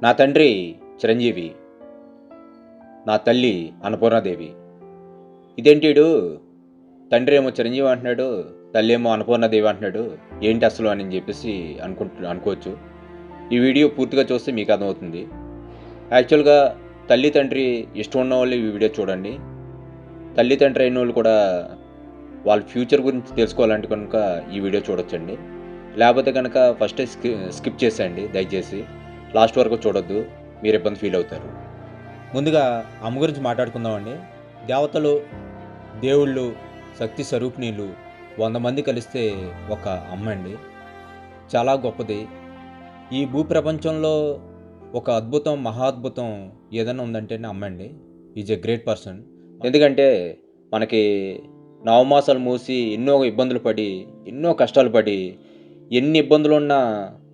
నా తండ్రి చిరంజీవి, నా తల్లి అన్నపూర్ణాదేవి. ఇదేంటీడు తండ్రి ఏమో చిరంజీవి అంటున్నాడు, తల్లి ఏమో అన్నపూర్ణాదేవి అంటున్నాడు, ఏంటి అసలు అని చెప్పేసి అనుకోవచ్చు. ఈ వీడియో పూర్తిగా చూస్తే మీకు అర్థమవుతుంది. యాక్చువల్గా తల్లి తండ్రి ఇష్టం ఉన్న వాళ్ళు ఈ వీడియో చూడండి. తల్లి తండ్రి అయిన వాళ్ళు కూడా వాళ్ళ ఫ్యూచర్ గురించి తెలుసుకోవాలంటే కనుక ఈ వీడియో చూడొచ్చండి. లేకపోతే కనుక ఫస్ట్ స్కిప్ చేసేయండి దయచేసి. లాస్ట్ వరకు చూడొద్దు, మీరు ఇబ్బంది ఫీల్ అవుతారు. ముందుగా అమ్మ గురించి మాట్లాడుకుందామండి. దేవతలు, దేవుళ్ళు, శక్తి స్వరూపిణీలు 100 మంది కలిస్తే ఒక అమ్మ అండి. చాలా గొప్పది. ఈ భూప్రపంచంలో ఒక అద్భుతం, మహా అద్భుతం ఏదైనా ఉందంటేనే అమ్మ అండి. Is a great person. ఎందుకంటే మనకి నవమాసాలు మూసి ఎన్నో ఇబ్బందులు పడి, ఎన్నో కష్టాలు పడి, ఎన్ని ఇబ్బందులున్నా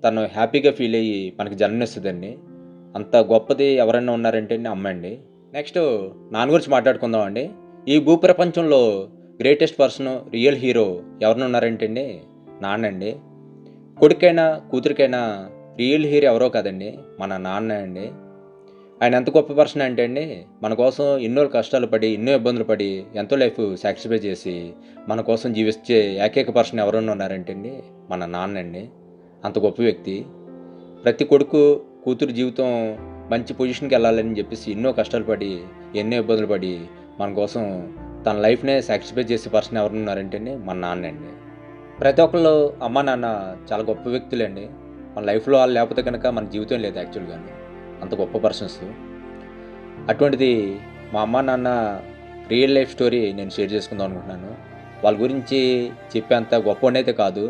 తను హ్యాపీగా ఫీల్ అయ్యి మనకి జన్మనిస్తుందండి. అంత గొప్పది ఎవరైనా ఉన్నారంటే అమ్మ అండి. నెక్స్ట్ నాన్న గురించి మాట్లాడుకుందాం అండి. ఈ భూప్రపంచంలో గ్రేటెస్ట్ పర్సన్, రియల్ హీరో ఎవరైనా ఉన్నారంటే నాన్న అండి. కొడుకైనా కూతురికైనా రియల్ హీరో ఎవరో కాదండి, మన నాన్న అండి. ఆయన ఎంత గొప్ప పర్సన్ అంటే అండి, మన కోసం ఎన్నో కష్టాలు పడి, ఎన్నో ఇబ్బందులు పడి, ఎంతో లైఫ్ సాక్రిఫై చేసి మన కోసం జీవించే ఏకైక పర్సన్ ఎవరైనా ఉన్నారంటే అండి మన నాన్న అండి. అంత గొప్ప వ్యక్తి. ప్రతి కొడుకు కూతురు జీవితం మంచి పొజిషన్కి వెళ్ళాలని చెప్పేసి ఎన్నో కష్టాలు పడి, ఎన్నో ఇబ్బందులు పడి మన కోసం తన లైఫ్నే సాక్రిఫై చేసే పర్సన్ ఎవరు ఉన్నారంటే మన నాన్న అండి. ప్రతి ఒక్కళ్ళు అమ్మ నాన్న చాలా గొప్ప వ్యక్తులండి. మన లైఫ్లో వాళ్ళు లేకపోతే కనుక మన జీవితం లేదు యాక్చువల్గా. అంత గొప్ప పర్సన్స్. అటువంటిది మా అమ్మ నాన్న రియల్ లైఫ్ స్టోరీ నేను షేర్ చేసుకుందాం అనుకుంటున్నాను. వాళ్ళ గురించి చెప్పేంత గొప్పవాడైతే కాదు,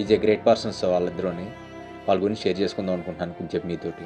ఈజ్ ఏ గ్రేట్ పర్సన్స్ వాళ్ళిద్దరూని. వాళ్ళ గురించి షేర్ చేసుకుందాం అనుకుంటున్నాను కొంచెం మీతోటి.